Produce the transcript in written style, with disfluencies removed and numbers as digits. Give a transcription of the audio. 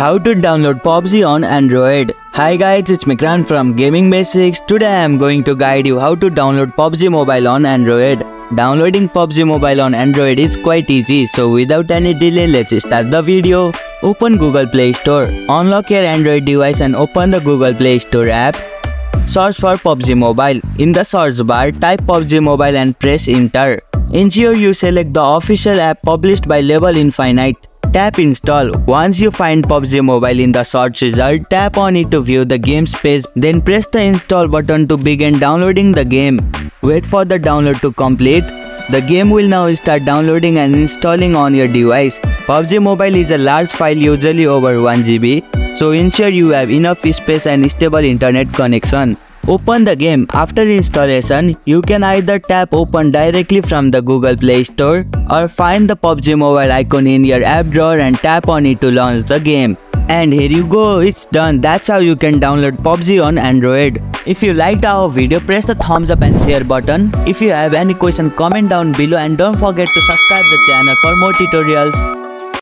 How to download PUBG on Android. Hi guys, it's Mikran from Gaming Basics. Today I am going to guide you how to download PUBG Mobile on Android. Downloading PUBG Mobile on Android is quite easy, so without any delay, let's start the video. Open Google Play Store. Unlock your Android device and open the Google Play Store app. Search for PUBG Mobile. In the search bar, type PUBG Mobile and press enter. Ensure you select the official app published by Level Infinite. Tap install. Once you find PUBG Mobile in the search result, tap on it to view the game's page. Then press the install button to begin downloading the game. Wait for the download to complete. The game will now start downloading and installing on your device. PUBG Mobile is a large file, usually over 1 GB, so ensure you have enough space and stable internet connection. Open the game. After installation, you can either tap open directly from the Google Play Store or find the PUBG Mobile icon in your app drawer and tap on it to launch the game. And here you go, it's done. That's how you can download PUBG on Android. If you liked our video, press the thumbs up and share button. If you have any question, comment down below and don't forget to subscribe the channel for more tutorials.